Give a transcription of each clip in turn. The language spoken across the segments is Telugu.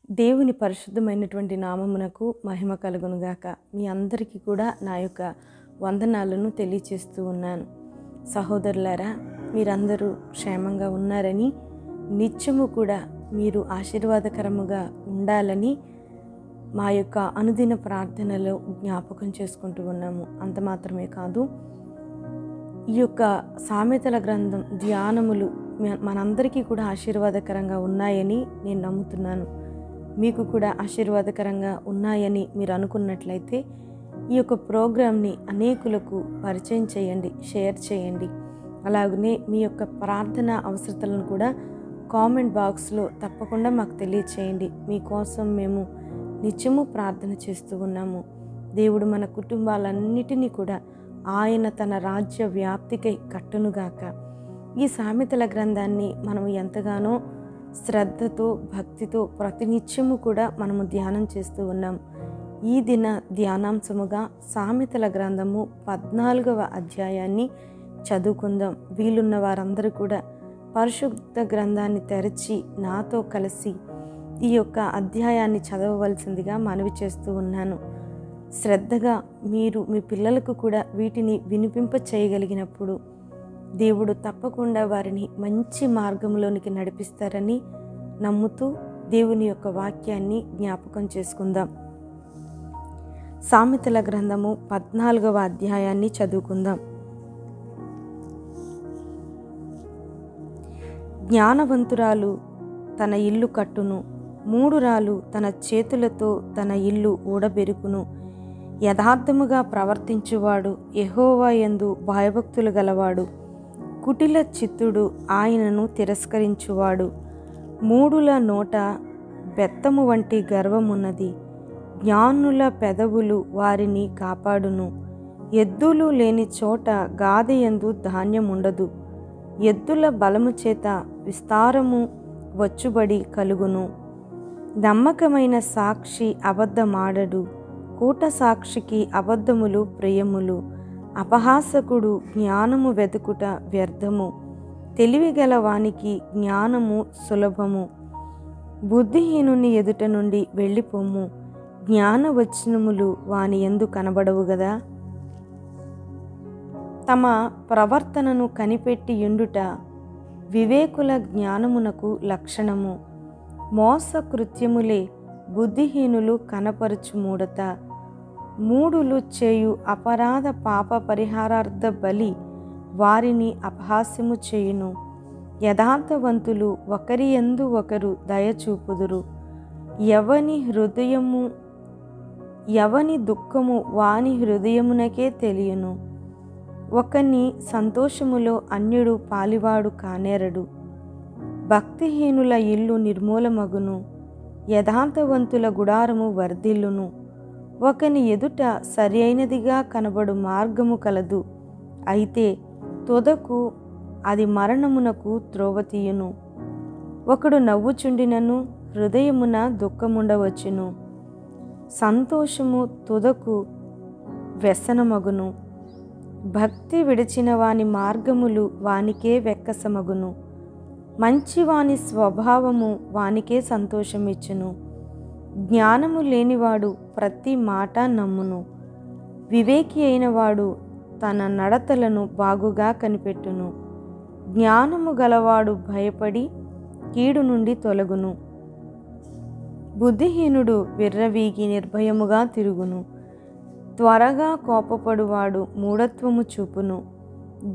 దేవుని పరిశుద్ధమైనటువంటి నామమునకు మహిమ కలుగునుగాక. మీ అందరికీ కూడా నా యొక్క వందనాలను తెలియచేస్తూ ఉన్నాను. సహోదరులారా, మీరందరూ క్షేమంగా ఉన్నారని, నిత్యము కూడా మీరు ఆశీర్వాదకరముగా ఉండాలని మా యొక్క అనుదిన ప్రార్థనలో జ్ఞాపకం చేసుకుంటూ ఉన్నాము. అంత మాత్రమే కాదు, ఈ యొక్క సామెతల గ్రంథం ధ్యానములు మనందరికీ కూడా ఆశీర్వాదకరంగా ఉన్నాయని నేను నమ్ముతున్నాను. మీకు కూడా ఆశీర్వాదకరంగా ఉన్నాయని మీరు అనుకున్నట్లయితే ఈ యొక్క ప్రోగ్రామ్ని అనేకులకు పరిచయం చేయండి, షేర్ చేయండి. అలాగనే మీ యొక్క ప్రార్థన అవసరతలను కూడా కామెంట్ బాక్స్లో తప్పకుండా మాకు తెలియచేయండి. మీకోసం మేము నిత్యము ప్రార్థన చేస్తూ ఉన్నాము. దేవుడు మన కుటుంబాలన్నిటినీ కూడా ఆయన తన రాజ్య వ్యాప్తికై కట్టునుగాక. ఈ సామెతల గ్రంథాన్ని మనం ఎంతగానో శ్రద్ధతో, భక్తితో ప్రతినిత్యము కూడా మనము ధ్యానం చేస్తూ ఉన్నాం. ఈ దిన ధ్యానాంశముగా సామెతల గ్రంథము 14వ అధ్యాయాన్ని చదువుకుందాం. వీలున్న వారందరూ కూడా పరిశుద్ధ గ్రంథాన్ని తెరచి నాతో కలిసి ఈ యొక్క అధ్యాయాన్ని చదవవలసిందిగా మనవి చేస్తూ ఉన్నాను. శ్రద్ధగా మీరు మీ పిల్లలకు కూడా వీటిని వినిపింప చేయగలిగినప్పుడు దేవుడు తప్పకుండా వారిని మంచి మార్గంలోనికి నడిపిస్తారని నమ్ముతూ దేవుని యొక్క వాక్యాన్ని జ్ఞాపకం చేసుకుందాం. సామెతల గ్రంథము 14వ అధ్యాయాన్ని చదువుకుందాం. జ్ఞానవంతురాలు తన ఇల్లు కట్టును, మూఢురాలు తన చేతులతో తన ఇల్లు ఊడబెరుకును. యథార్థముగా ప్రవర్తించువాడు యెహోవా యందు భయభక్తులు గలవాడు. కుటిల చిత్తుడు ఆయనను తిరస్కరించువాడు. మూఢుల నోట బెత్తము వంటి గర్వమున్నది. జ్ఞానుల పెదవులు వారిని కాపాడును. ఎద్దులు లేని చోట గాదెయందు ధాన్యముండదు. ఎద్దుల బలము చేత విస్తారము వచ్చుబడి కలుగును. నమ్మకమైన సాక్షి అబద్ధమాడడు. కూట సాక్షికి అబద్ధములు ప్రియములు. అపహాసకుడు జ్ఞానము వెతుకుట వ్యర్థము. తెలివిగల వానికి జ్ఞానము సులభము. బుద్ధిహీనుని ఎదుట నుండి వెళ్ళిపోము. జ్ఞానవచనములు వాని యందు కనబడవు గదా. తమ ప్రవర్తనను కనిపెట్టి యుండుట వివేకుల జ్ఞానమునకు లక్షణము. మోసకృత్యములే బుద్ధిహీనులు కనపరుచు మూఢత. మూఢులు చేయు అపరాధ పాప పరిహారార్థ బలి వారిని అపహాస్యము చేయును. యథార్థవంతులు ఒకరి యందు ఒకరు దయచూపుదురు. ఎవని దుఃఖము వాని హృదయమునకే తెలియను. ఒకని సంతోషములో అన్యుడు పాలివాడు కానేరడు. భక్తిహీనుల ఇల్లు నిర్మూలమగును. యథార్థవంతుల గుడారము వర్ధిల్లును. ఒకని ఎదుట సరి అయినదిగా కనబడు మార్గము కలదు, అయితే తుదకు అది మరణమునకు త్రోవ తీయును. ఒకడు నవ్వుచుండినను హృదయమున దుఃఖముండవచ్చును. సంతోషము తుదకు వ్యసనమగును. భక్తి విడిచిన వాని మార్గములు వానికే వెక్కసమగును. మంచివాని స్వభావము వానికే సంతోషమిచ్చును. జ్ఞానము లేనివాడు ప్రతి మాట నమ్మును. వివేకి అయినవాడు తన నడతలను బాగుగా కనిపెట్టును. జ్ఞానము గలవాడు భయపడి కీడు నుండి తొలగును. బుద్ధిహీనుడు విర్రవీగి నిర్భయముగా తిరుగును. త్వరగా కోపపడువాడు మూఢత్వము చూపును.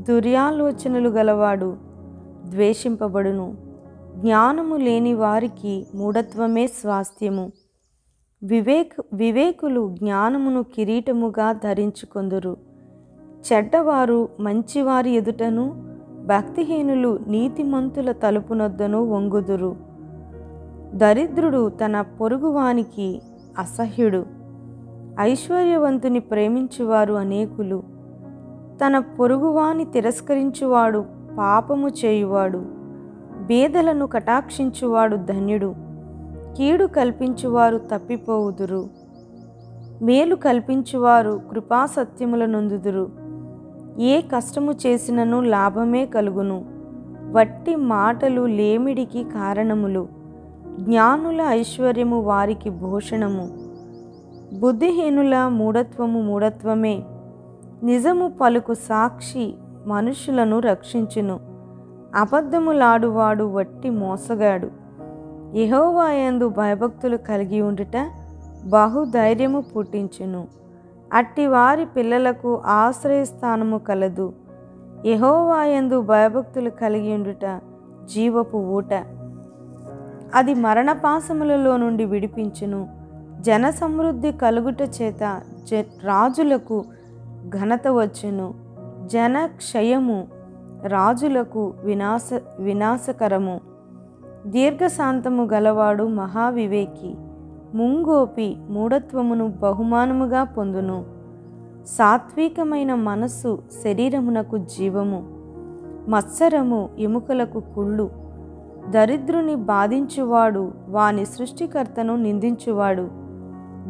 దుర్యాలోచనలు గలవాడు ద్వేషింపబడును. జ్ఞానము లేని వారికి మూఢత్వమే స్వాస్థ్యము. వివేకులు జ్ఞానమును కిరీటముగా ధరించుకొందురు. చెడ్డవారు మంచివారి ఎదుటను, భక్తిహీనులు నీతిమంతుల తలుపునొద్దను వంగుదురు. దరిద్రుడు తన పొరుగువానికి అసహ్యుడు. ఐశ్వర్యవంతుని ప్రేమించువారు అనేకులు. తన పొరుగువాని తిరస్కరించువాడు పాపము చేయువాడు. బేదలను కటాక్షించువాడు ధన్యుడు. కీడు కల్పించువారు తప్పిపోవుదురు. మేలు కల్పించువారు కృపాసత్యముల నొందుదురు. ఏ కష్టము చేసినను లాభమే కలుగును. వట్టి మాటలు లేమిడికి కారణములు. జ్ఞానుల ఐశ్వర్యము వారికి భూషణము, బుద్ధిహీనుల మూఢత్వము మూఢత్వమే. నిజము పలుకు సాక్షి మనుషులను రక్షించును, అబద్ధములాడువాడు వట్టి మోసగాడు. యెహోవా యందు భయభక్తులు కలిగి ఉండుట బహుధైర్యము పుట్టించును, అట్టి వారి పిల్లలకు ఆశ్రయస్థానము కలదు. యెహోవా యందు భయభక్తులు కలిగి ఉండుట జీవపు ఊట, అది మరణపాశములలో నుండి విడిపించును. జన సమృద్ధి కలుగుట చేత రాజులకు ఘనత వచ్చును, జన క్షయము రాజులకు వినాశకరము. దీర్ఘశాంతము గలవాడు మహావివేకి, ముంగోపి మూఢత్వమును బహుమానముగా పొందును. సాత్వికమైన మనస్సు శరీరమునకు జీవము, మత్సరము ఎముకలకు కుళ్ళు. దరిద్రుని బాధించువాడు వాని సృష్టికర్తను నిందించువాడు,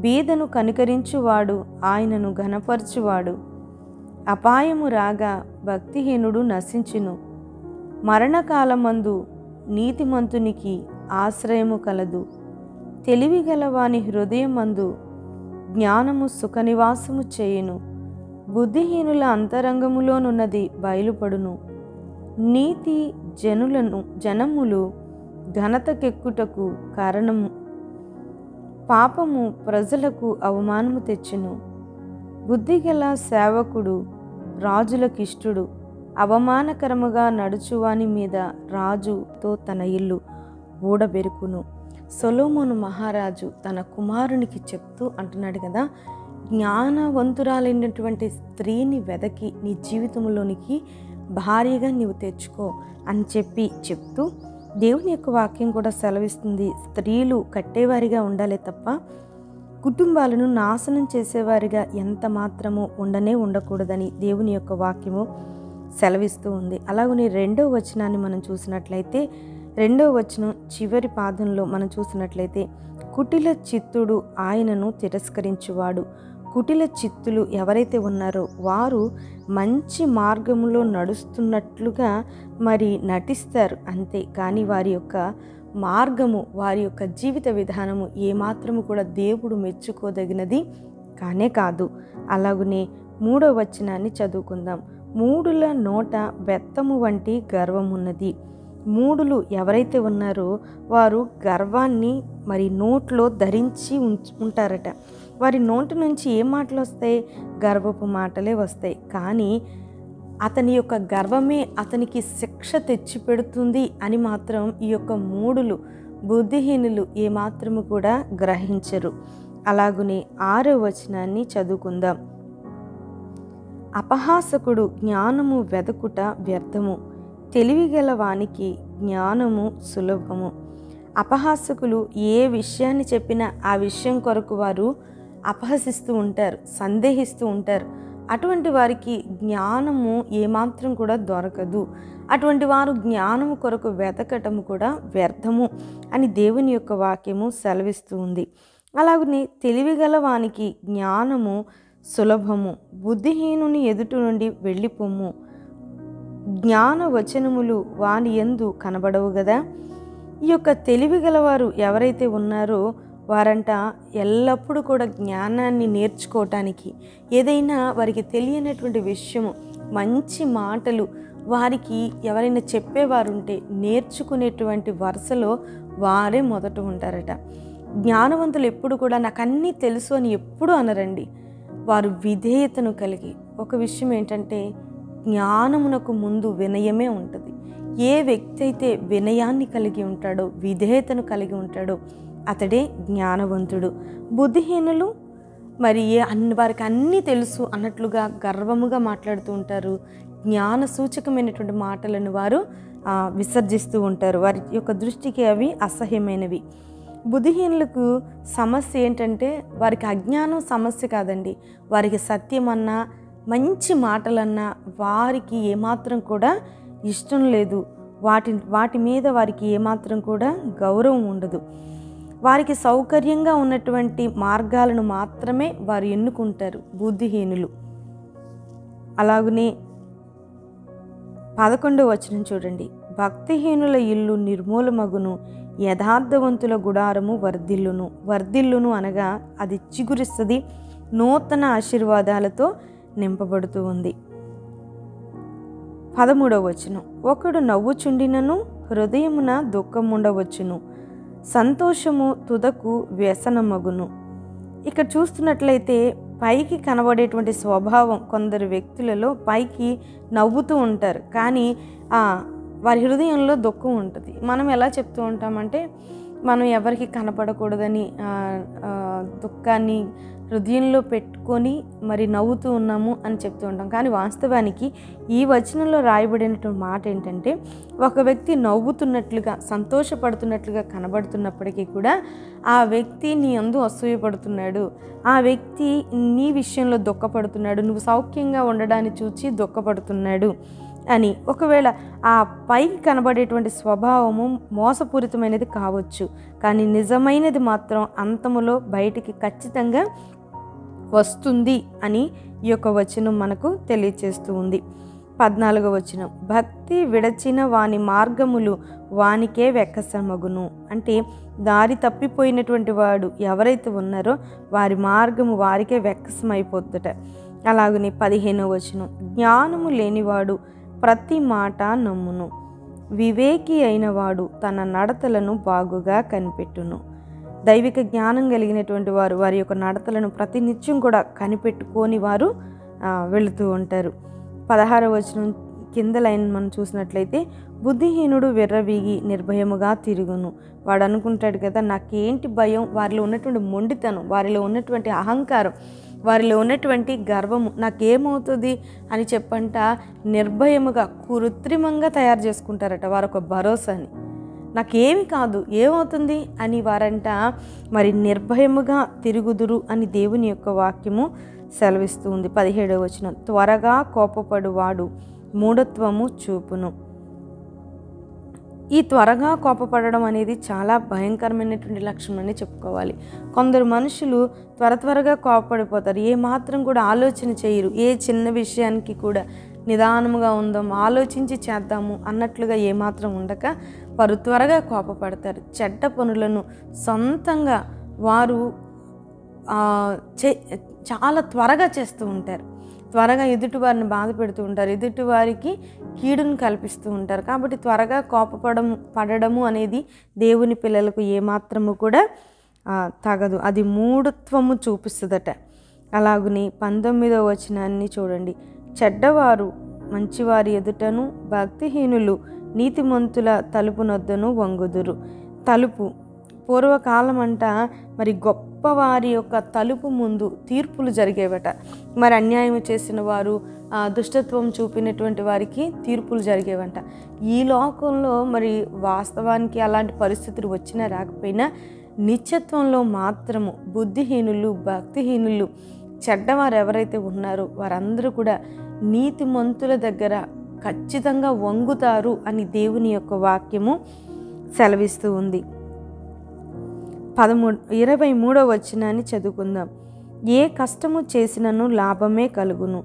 బీదను కనికరించువాడు ఆయనను ఘనపరచువాడు. అపాయము రాగా భక్తిహీనుడు నశించును, మరణకాలమందు నీతిమంతునికి ఆశ్రయము కలదు. తెలివిగల వాని హృదయమందు జ్ఞానము సుఖనివాసము చేయును, బుద్ధిహీనుల అంతరంగములోనున్నది బయలుపడును. నీతి జనములు ఘనతకెక్కుటకు కారణము, పాపము ప్రజలకు అవమానము తెచ్చును. బుద్ధిగల సేవకుడు రాజులకిష్టుడు, అవమానకరముగా నడుచువాని మీద రాజుతో తన ఇల్లు ఊడబెరుకును. సొలొమోను మహారాజు తన కుమారునికి చెప్తూ అంటున్నాడు కదా, జ్ఞానవంతురాలైనటువంటి స్త్రీని వెదకి నీ జీవితంలోనికి భారీగా నీవు తెచ్చుకో అని చెప్తూ దేవుని యొక్క వాక్యం కూడా సెలవిస్తుంది, స్త్రీలు కట్టేవారిగా ఉండాలి తప్ప కుటుంబాలను నాశనం చేసేవారిగా ఎంత మాత్రము ఉండకూడదని దేవుని యొక్క వాక్యము సెలవిస్తూ ఉంది. అలాగనే 2వ వచనాన్ని మనం చూసినట్లయితే 2వ వచనం చివరి పాదంలో మనం చూసినట్లయితే, కుటిల చిత్తుడు ఆయనను తిరస్కరించువాడు. కుటిల చిత్తులు ఎవరైతే ఉన్నారో వారు మంచి మార్గంలో నడుస్తున్నట్లుగా మరి నటిస్తారు అంతే, కానీ వారి యొక్క మార్గము, వారి యొక్క జీవిత విధానము ఏమాత్రము కూడా దేవుడు మెచ్చుకోదగినది కానే కాదు. అలాగనే 3వ వచనాన్ని చదువుకుందాం. మూఢుల నోట బెత్తము వంటి గర్వమున్నది. మూఢులు ఎవరైతే ఉన్నారో వారు గర్వాన్ని మరి నోట్లో ధరించి ఉంటారట. వారి నోటి నుంచి ఏ మాటలు వస్తాయి? గర్వపు మాటలే వస్తాయి. కానీ అతని యొక్క గర్వమే అతనికి శిక్ష తెచ్చిపెడుతుంది అని మాత్రం ఈ యొక్క మూఢులు, బుద్ధిహీనులు ఏమాత్రము కూడా గ్రహించరు. అలాగునే 6వ వచనాన్ని చదువుకుందాం. అపహాసకుడు జ్ఞానము వెదకుట వ్యర్థము, తెలివిగల వానికి జ్ఞానము సులభము. అపహాసకులు ఏ విషయాన్ని చెప్పినా ఆ విషయం కొరకు వారు అపహసిస్తూ ఉంటారు, సందేహిస్తూ ఉంటారు. అటువంటి వారికి జ్ఞానము ఏమాత్రం కూడా దొరకదు. అటువంటి వారు జ్ఞానము కొరకు వెతకటము కూడా వ్యర్థము అని దేవుని యొక్క వాక్యము సెలవిస్తూ ఉంది. అలాగనే తెలివిగల వానికి జ్ఞానము సులభము, బుద్ధిహీనుని ఎదుటి నుండి వెళ్ళిపోము. జ్ఞాన వచనములు వాని యందు కనబడవు కదా. ఈ యొక్క తెలివిగలవారు ఎవరైతే ఉన్నారో వారంట ఎల్లప్పుడూ కూడా జ్ఞానాన్ని నేర్చుకోవటానికి, ఏదైనా వారికి తెలియనటువంటి విషయము, మంచి మాటలు వారికి ఎవరైనా చెప్పేవారుంటే నేర్చుకునేటువంటి వరుసలో వారే మొదట ఉంటారట. జ్ఞానవంతులు ఎప్పుడు కూడా నాకు అన్నీ తెలుసు అని ఎప్పుడూ అనరండి. వారు విధేయతను కలిగి, ఒక విషయం ఏంటంటే జ్ఞానమునకు ముందు వినయమే ఉంటుంది. ఏ వ్యక్తి అయితే వినయాన్ని కలిగి ఉంటాడో, విధేయతను కలిగి ఉంటాడో అతడే జ్ఞానవంతుడు. బుద్ధిహీనులు మరి వారికి అన్నీ తెలుసు అన్నట్లుగా గర్వముగా మాట్లాడుతూ ఉంటారు. జ్ఞాన సూచకమైనటువంటి మాటలను వారు విసర్జిస్తూ ఉంటారు. వారి యొక్క దృష్టికి అవి అసహ్యమైనవి. బుద్ధిహీనులకు సమస్య ఏంటంటే వారికి అజ్ఞానం సమస్య కాదండి. వారికి సత్యమన్నా మంచి మాటలన్నా వారికి ఏమాత్రం కూడా ఇష్టం లేదు. వాటి మీద వారికి ఏమాత్రం కూడా గౌరవం ఉండదు. వారికి సౌకర్యంగా ఉన్నటువంటి మార్గాలను మాత్రమే వారు ఎన్నుకుంటారు బుద్ధిహీనులు. అలాగనే 11వ వచనం చూడండి. భక్తిహీనుల ఇల్లు నిర్మూలమగును, యథార్థవంతుల గుడారము వర్ధిల్లును అనగా అది చిగురిస్తుంది, నూతన ఆశీర్వాదాలతో నింపబడుతూ ఉంది. 13వ వచనం, ఒకడు నవ్వుచుండినను హృదయమున దుఃఖముండవచ్చును, సంతోషము తుదకు వ్యసనమగును. ఇక్కడ చూస్తున్నట్లయితే పైకి కనబడేటువంటి స్వభావం కొందరు వ్యక్తులలో పైకి నవ్వుతూ ఉంటారు, కానీ వారి హృదయంలో దుఃఖం ఉంటుంది. మనం ఎలా చెప్తూ ఉంటామంటే మనం ఎవరికి కనపడకూడదని దుఃఖాన్ని హృదయంలో పెట్టుకొని మరి నవ్వుతూ ఉన్నాము అని చెప్తూ ఉంటాం. కానీ వాస్తవానికి ఈ వచనంలో రాయబడినటువంటి మాట ఏంటంటే, ఒక వ్యక్తి నవ్వుతున్నట్లుగా సంతోషపడుతున్నట్లుగా కనబడుతున్నప్పటికీ కూడా ఆ వ్యక్తి నీ యందు అసూయపడుతున్నాడు, ఆ వ్యక్తి నీ విషయంలో దుఃఖపడుతున్నాడు, నువ్వు సౌఖ్యంగా ఉండడాన్ని చూచి దుఃఖపడుతున్నాడు అని. ఒకవేళ ఆ పైకి కనబడేటువంటి స్వభావము మోసపూరితమైనది కావచ్చు, కానీ నిజమైనది మాత్రం అంతములో బయటికి ఖచ్చితంగా వస్తుంది అని ఈ యొక్క వచనం మనకు తెలియచేస్తూ ఉంది. 14వ వచనం, భక్తి విడచిన వాని మార్గములు వానికే వెక్కసమగును. అంటే దారి తప్పిపోయినటువంటి వాడు ఎవరైతే ఉన్నారో వారి మార్గము వారికే వెక్కసమైపోద్దట. అలాగని 15వ వచనం, జ్ఞానము లేనివాడు ప్రతి మాట నమ్మును, వివేకి అయిన వాడు తన నడతలను బాగుగా కనిపెట్టును. దైవిక జ్ఞానం కలిగినటువంటి వారు వారి యొక్క నడతలను ప్రతినిత్యం కూడా కనిపెట్టుకొని వారు వెళుతూ ఉంటారు. 16వ వచనం కింద లైన్ మనం చూసినట్లయితే, బుద్ధిహీనుడు విర్రవీగి నిర్భయముగా తిరుగును. వాడు అనుకుంటాడు కదా, నాకేంటి భయం, వారిలో ఉన్నటువంటి మొండితనం, వారిలో ఉన్నటువంటి అహంకారం, వారిలో ఉన్నటువంటి గర్వము నాకేమవుతుంది అని చెప్పంట నిర్భయముగా కృత్రిమంగా తయారు చేసుకుంటారట వారు ఒక భరోసాని. నాకేమి కాదు, ఏమవుతుంది అని వారంట మరి నిర్భయముగా తిరుగుదురు అని దేవుని యొక్క వాక్యము సెలవిస్తూ ఉంది. 17వ వచనం, త్వరగా కోపపడువాడు మూఢత్వము చూపును. ఈ త్వరగా కోపపడడం అనేది చాలా భయంకరమైనటువంటి లక్షణం అని చెప్పుకోవాలి. కొందరు మనుషులు త్వరగా కోపపడిపోతారు, ఏ మాత్రం కూడా ఆలోచన చేయరు, ఏ చిన్న విషయానికి కూడా నిదానముగా ఉందాం, ఆలోచించి చేద్దాము అన్నట్లుగా ఏమాత్రం ఉండక వారు త్వరగా కోపపడతారు. చెడ్డ పనులను సొంతంగా వారు చాలా త్వరగా చేస్తూ ఉంటారు, త్వరగా ఎదుటివారిని బాధ పెడుతూ ఉంటారు, ఎదుటివారికి కీడును కల్పిస్తూ ఉంటారు. కాబట్టి త్వరగా పడడము అనేది దేవుని పిల్లలకు ఏమాత్రము కూడా తగదు, అది మూఢత్వము చూపిస్తుందట. అలాగుని 19వ వచనాన్ని చూడండి, చెడ్డవారు మంచివారి ఎదుటను భక్తిహీనులు నీతిమంతుల తలుపునొద్దను వంగుదురు. తలుపు పూర్వకాలం అంట మరి గొప్పవారి యొక్క తలుపు ముందు తీర్పులు జరిగేవట. మరి అన్యాయం చేసిన వారు, దుష్టత్వం చూపినటువంటి వారికి తీర్పులు జరిగేవంట. ఈ లోకంలో మరి వాస్తవానికి అలాంటి పరిస్థితులు వచ్చినా రాకపోయినా నిత్యత్వంలో మాత్రము బుద్ధిహీనులు, భక్తిహీనులు, చెడ్డవారు ఎవరైతే ఉన్నారో వారందరూ కూడా నీతిమంతుల దగ్గర ఖచ్చితంగా వంగుతారు అని దేవుని యొక్క వాక్యము సెలవిస్తూ ఉంది. 23వ వచనాన్ని చదువుకుందాం. ఏ కష్టము చేసినను లాభమే కలుగును.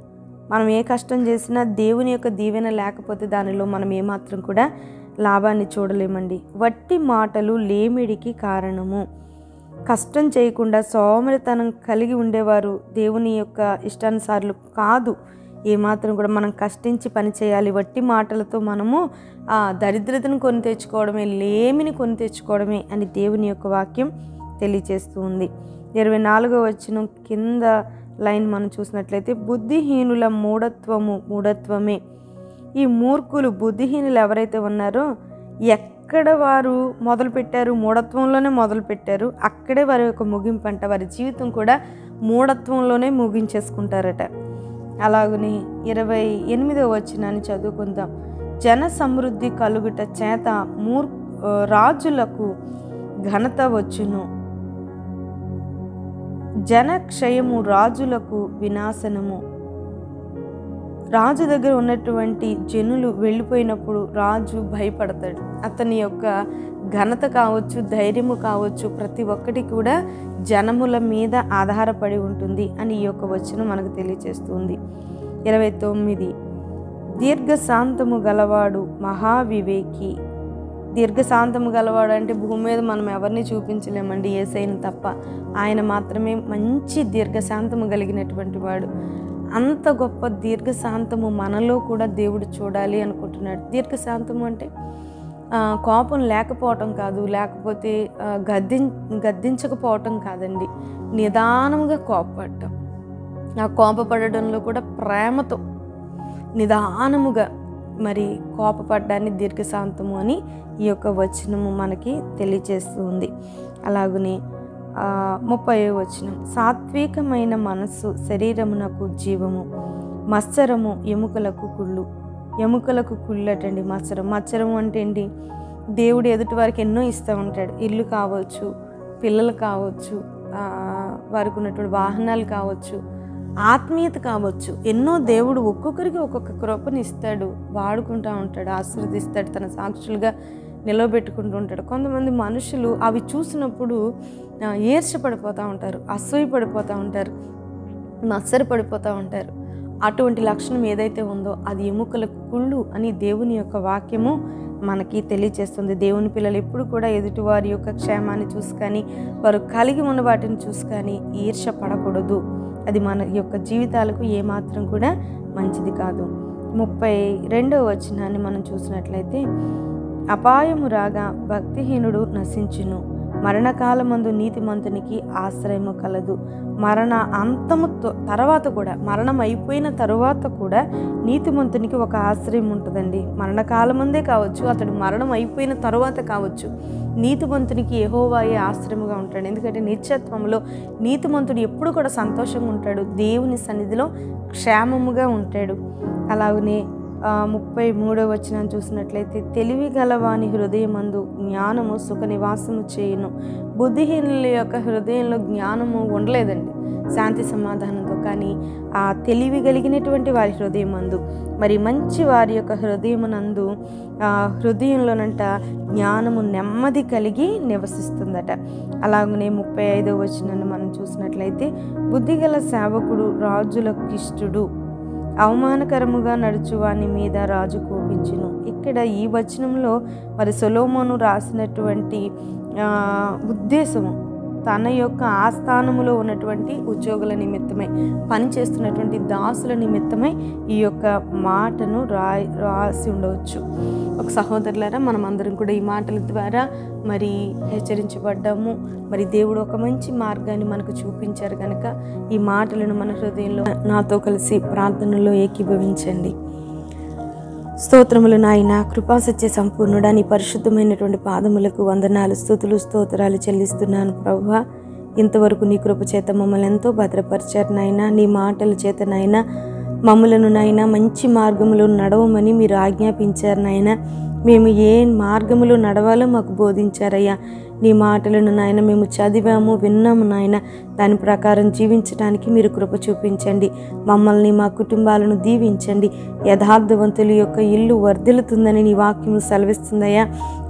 మనం ఏ కష్టం చేసినా దేవుని యొక్క దీవెన లేకపోతే దానిలో మనం ఏమాత్రం కూడా లాభాన్ని చూడలేమండి. వట్టి మాటలు లేమిడికి కారణము. కష్టం చేయకుండా సోమరితనం కలిగి ఉండేవారు దేవుని యొక్క ఇష్టానుసారులు కాదు. ఏమాత్రం కూడా మనం కష్టించి పని చేయాలి. వట్టి మాటలతో మనము దరిద్రతను కొని తెచ్చుకోవడమే, లేమిని కొని తెచ్చుకోవడమే అని దేవుని యొక్క వాక్యం తెలియజేస్తూ ఉంది. 24వ వచనం కింద లైన్ మనం చూసినట్లయితే, బుద్ధిహీనుల మూఢత్వమే. ఈ మూర్ఖులు బుద్ధిహీనులు ఎవరైతే ఉన్నారో ఎక్కడ వారు మొదలుపెట్టారు, మూఢత్వంలోనే మొదలుపెట్టారు, అక్కడే వారి యొక్క ముగింపు అంట. వారి జీవితం కూడా మూఢత్వంలోనే ముగించేసుకుంటారట. అలాగని 28వ వచనాన్ని చదువుకుందాం. జన సమృద్ధి కలుగుట చేత రాజులకు ఘనత వచ్చును, జన క్షయము రాజులకు వినాశనము. రాజు దగ్గర ఉన్నటువంటి జనులు వెళ్ళిపోయినప్పుడు రాజు భయపడతాడు. అతని యొక్క ఘనత కావచ్చు, ధైర్యము కావచ్చు, ప్రతి ఒక్కటి కూడా జనముల మీద ఆధారపడి ఉంటుంది అని ఈ యొక్క వచనం మనకు తెలియజేస్తుంది. 29 దీర్ఘశాంతము గలవాడు మహావివేకి. దీర్ఘశాంతము గలవాడు అంటే భూమి మీద మనం ఎవరిని చూపించలేమండి, యేసయ్యను తప్ప. ఆయన మాత్రమే మంచి దీర్ఘశాంతము కలిగినటువంటి వాడు. అంత గొప్ప దీర్ఘశాంతము మనలో కూడా దేవుడు చూడాలి అనుకుంటున్నాడు. దీర్ఘశాంతము అంటే కోపం లేకపోవటం కాదు, లేకపోతే గద్దించకపోవటం కాదండి, నిదానంగా కోపపడటం. ఆ కోపపడడంలో కూడా ప్రేమతో నిదానముగా మరి కోపపడ్డాన్ని దీర్ఘశాంతము అని ఈ యొక్క వచనము మనకి తెలియజేస్తూ ఉంది. అలాగనే 30వ వచనం, సాత్వికమైన మనస్సు శరీరమునకు జీవము, మత్సరము ఎముకలకు కుళ్ళు. ఎముకలకు కుళ్ళటండి మత్సరం అంటే ఏంటి? దేవుడు ఎదుటి వారికి ఎన్నో ఇస్తూ ఉంటాడు. ఇల్లు కావచ్చు, పిల్లలు కావచ్చు, వారికి ఉన్నటువంటి వాహనాలు కావచ్చు, ఆత్మీయత కావచ్చు, ఎన్నో దేవుడు ఒక్కొక్కరికి ఒక్కొక్క కృపను ఇస్తాడు, వాడుకుంటూ ఉంటాడు, ఆశీర్వదిస్తాడు, తన సాక్షులుగా నిలవబెట్టుకుంటూ ఉంటాడు. కొంతమంది మనుషులు అవి చూసినప్పుడు ఈర్ష్యపడిపోతూ ఉంటారు, అసూయపడిపోతూ ఉంటారు, మత్సరపడిపోతూ ఉంటారు. అటువంటి లక్షణం ఏదైతే ఉందో అది ఎముకలకు కుళ్ళు అని దేవుని యొక్క వాక్యము మనకి తెలియజేస్తుంది. దేవుని పిల్లలు ఎప్పుడు కూడా ఎదుటి వారి యొక్క క్షేమాన్ని చూసి కానీ, వారు కలిగి ఉన్న వాటిని చూసి కానీ ఈర్ష్య పడకూడదు. అది మన యొక్క జీవితాలకు ఏమాత్రం కూడా మంచిది కాదు. 32వ వచనాన్ని మనం చూసినట్లయితే, అపాయము రాగా భక్తిహీనుడు నశించును, మరణకాలమందు నీతిమంతునికి ఆశ్రయము కలదు. మరణ అంతముతో తర్వాత కూడా, మరణం అయిపోయిన తరువాత కూడా నీతిమంతునికి ఒక ఆశ్రయం ఉంటుందండి. మరణకాలమందే కావచ్చు, అతడు మరణం అయిపోయిన తరువాత కావచ్చు, నీతిమంతునికి యెహోవాయే ఆశ్రయముగా ఉంటాడు. ఎందుకంటే నిత్యత్వంలో నీతిమంతుడు ఎప్పుడు కూడా సంతోషంగా ఉంటాడు, దేవుని సన్నిధిలో క్షేమముగా ఉంటాడు. అలాగనే 33వ వచనం చూసినట్లయితే, తెలివి గలవాని హృదయమందు జ్ఞానము సుఖ నివాసము చేయును. బుద్ధిహీనుల యొక్క హృదయంలో జ్ఞానము ఉండలేదండి శాంతి సమాధానంతో, కానీ ఆ తెలివి కలిగినటువంటి వారి హృదయమందు, మరి మంచి వారి యొక్క హృదయమునందు హృదయంలోనంట జ్ఞానము నెమ్మది కలిగి నివసిస్తుందట. అలాగనే 35వ వచనాన్ని మనం చూసినట్లయితే, బుద్ధిగల సేవకుడు రాజులకు ఇష్టుడు, అవమానకరముగా నడుచువాని మీద రాజు కోపించును. ఇక్కడ ఈ వచనంలో మరి సొలొమోను రాసినటువంటి ఉద్దేశము తన యొక్క ఆస్థానములో ఉన్నటువంటి ఉద్యోగుల నిమిత్తమై, పనిచేస్తున్నటువంటి దాసుల నిమిత్తమై ఈ యొక్క మాటను రాసి ఉండవచ్చు. ఒక సహోదరులారా, మనం అందరం కూడా ఈ మాటల ద్వారా మరి హెచ్చరించబడ్డాము. మరి దేవుడు ఒక మంచి మార్గాన్ని మనకు చూపించారు కనుక ఈ మాటలను మన హృదయంలో నాతో కలిసి ప్రార్థనలో ఏకీభవించండి. స్తోత్రములు నాయన, కృపాసత్య సంపూర్ణుడా, నీ పరిశుద్ధమైనటువంటి పాదములకు వందనాలు, స్తుతులు, స్తోత్రాలు చెల్లిస్తున్నాను ప్రభువా. ఇంతవరకు నీ కృప చేత మమ్మల్ని ఎంతో భద్రపరిచారు నాయన. నీ మాటల చేత నాయన మమ్మలను నాయన మంచి మార్గములో నడవమని మీరు ఆజ్ఞాపించారు నాయన. మేము ఏ మార్గములో నడవాలో మాకు బోధించారయ్యా. నీ మాటలను నాయన మేము చదివాము, విన్నాము నాయన. దాని ప్రకారం జీవించడానికి మీరు కృప చూపించండి. మమ్మల్ని, మా కుటుంబాలను దీవించండి. యథార్థవంతుల యొక్క ఇల్లు వర్ధిల్లుతుందని నీ వాక్యము సెలవిస్తుందయ్యా.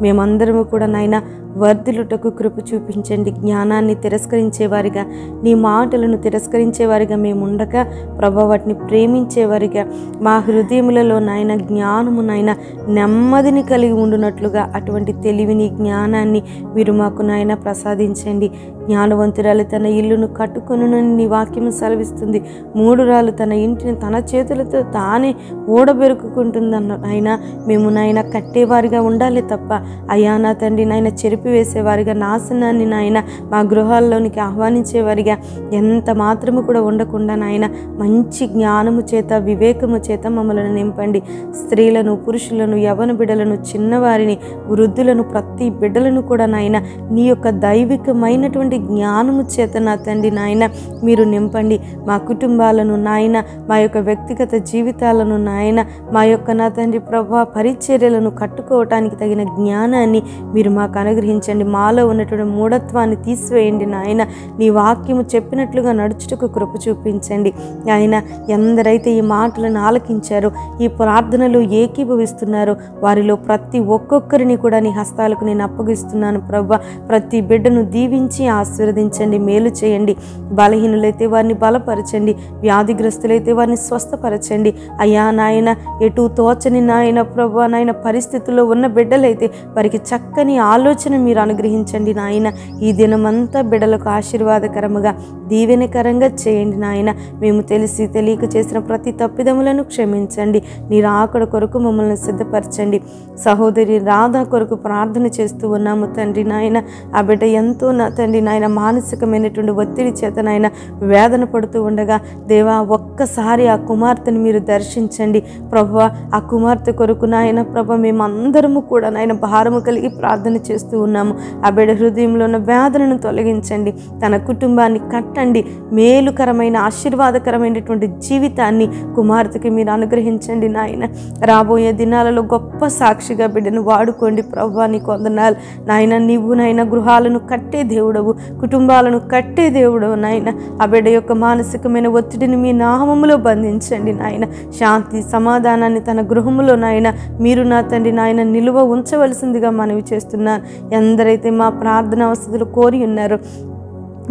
మేమందరము కూడా నాయన వర్ధిల్లుటకు కృప చూపించండి. జ్ఞానాన్ని తిరస్కరించేవారిగా, నీ మాటలను తిరస్కరించేవారిగా మేము ఉండక ప్రభు వాటిని ప్రేమించేవారిగా, మా హృదయములలో నాయన జ్ఞానము నాయన నెమ్మదిని కలిగి ఉండునట్లుగా అటువంటి తెలివిని, జ్ఞానాన్ని మీరు మాకు నాయన ప్రసాదించండి. జ్ఞానవంతురాలు తన ఇల్లును కట్టుకొనునని నీ వాక్యము సెలవిస్తుంది. మూఢురాలు తన ఇంటిని తన చేతులతో తానే ఊడబెరుకుంటుందన్న నాయన. మేము నాయన కట్టేవారిగా ఉండాలి తప్ప అయ్యా నా తండ్రి నాయన చెరిపివేసేవారిగా, నాశనాన్ని నాయన మా గృహాల్లోనికి ఆహ్వానించేవారిగా ఎంత మాత్రము కూడా ఉండకుండా నాయన మంచి జ్ఞానము చేత, వివేకము చేత మమ్మల్ని నింపండి. స్త్రీలను, పురుషులను, యవ్వన బిడ్డలను, చిన్నవారిని, వృద్ధులను, ప్రతి బిడ్డలను కూడా నాయన నీ యొక్క దైవికమైనటువంటి జ్ఞానము చేత నా తండ్రి నాయన మీరు నింపండి. మా కుటుంబాలను నాయన, మా యొక్క వ్యక్తిగత జీవితాలను నాయన, మా యొక్క నా తండ్రి ప్రభా పరిచర్యలను కట్టుకోవటానికి తగిన జ్ఞానాన్ని మీరు మాకు అనుగ్రహించండి. మాలో ఉన్నటువంటి మూఢత్వాన్ని తీసివేయండి నాయన. నీ వాక్యము చెప్పినట్లుగా నడుచుటకు కృప చూపించండి ఆయన. ఎందరైతే ఈ మాటలను ఆలకించారో, ఈ ప్రార్థనలు ఏకీభవిస్తున్నారో వారిలో ప్రతి ఒక్కొక్కరిని కూడా నీ హస్తాలకు నేను అప్పగిస్తున్నాను ప్రభా. ప్రతి బిడ్డను దీవించి ఆశీర్వదించండి, మేలు చేయండి. బలహీనులైతే వారిని బలపరచండి, వ్యాధిగ్రస్తులైతే వారిని స్వస్థపరచండి. అయ్యా నాయన, ఎటు తోచని నాయన ప్రభు నాయన పరిస్థితుల్లో ఉన్న బిడ్డలైతే వారికి చక్కని ఆలోచన మీరు అనుగ్రహించండి నాయన. ఈ దినమంతా బిడ్డలకు ఆశీర్వాదకరముగా దీవెనకరంగా చేయండి నాయన. మేము తెలిసి తెలియక చేసిన ప్రతి తప్పిదములను క్షమించండి. నీ రాకడ కొరకు మమ్మల్ని సిద్ధపరచండి. సహోదరి రాధా కొరకు ప్రార్థన చేస్తూ ఉన్నాము తండ్రి నాయన. ఆ బిడ్డ ఎంతో నా తండ్రి నాయన మానసికమైనటువంటి ఒత్తిడి చేత నాయన వేదన పడుతూ ఉండగా దేవా ఒక్కసారి ఆ కుమార్తెను మీరు దర్శించండి ప్రభువా. ఆ కుమార్తె కొరకు నాయన ప్రభ మేమందరము కూడా నాయన భారము కలిగి ప్రార్థన చేస్తూ ఉన్నాము. ఆ బిడ్డ హృదయంలో ఉన్న వేదనను తొలగించండి, తన కుటుంబాన్ని కట్టండి, మేలుకరమైన ఆశీర్వాదకరమైనటువంటి జీవితాన్ని కుమార్తెకి మీరు అనుగ్రహించండి నాయన. రాబోయే దినాలలో గొప్ప సాక్షిగా బిడ్డను వాడుకోండి ప్రభువా. నీకు వందనాలు నాయన. నీవు నాయన గృహాలను కట్టే దేవుడవు, కుటుంబాలను కట్టే దేవుడవు నాయన. ఆ బిడ్డ యొక్క మానసికమైన ఒత్తిడిని మీ నామములో బంధించండి నాయన. శాంతి సమాధానాన్ని తన గృహములో నాయన మీరు నా తండ్రి నాయన నిలువ ఉంచవలసిందిగా మనవి చేస్తున్నాను. ఎందరైతే మా ప్రార్థన అవసరాలు కోరి ఉన్నారో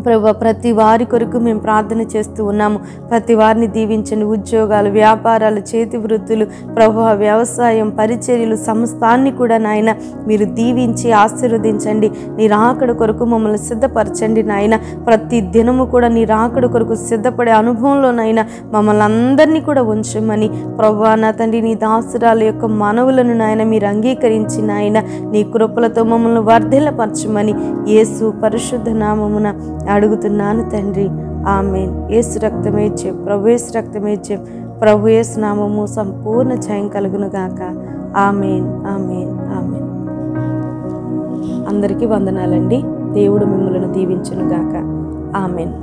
ప్రభు ప్రతి వారి కొరకు మేము ప్రార్థన చేస్తూ ఉన్నాము. ప్రతి వారిని దీవించండి. ఉద్యోగాలు, వ్యాపారాలు, చేతి వృత్తులు ప్రభు, వ్యవసాయం, పరిచర్యలు సమస్తాన్ని కూడా నాయన మీరు దీవించి ఆశీర్వదించండి. నీ రాకడ కొరకు మమ్మల్ని సిద్ధపరచండి నాయన. ప్రతి దినము కూడా నీ రాకడ కొరకు సిద్ధపడే అనుభవంలోనైనా మమ్మల్ని అందరినీ కూడా ఉంచమని ప్రభు నా తండ్రి నీ దాసురాల యొక్క మనవులను నాయన మీరు అంగీకరించి నాయన నీ కృపలతో మమ్మల్ని వర్ధిల్లపరచమని యేసు పరిశుద్ధ నామమున అడుగుతున్నాను తండ్రి. ఆమేన్. యేసు రక్తమే జయం, ప్రభు యేసు రక్తమే జయం, ప్రభు యేసు నామము సంపూర్ణ జయం కలుగును గాక. ఆమేన్, ఆమేన్, ఆమేన్. అందరికీ వందనాలండి. దేవుడు మిమ్మల్ని దీవించును గాక. ఆమేన్.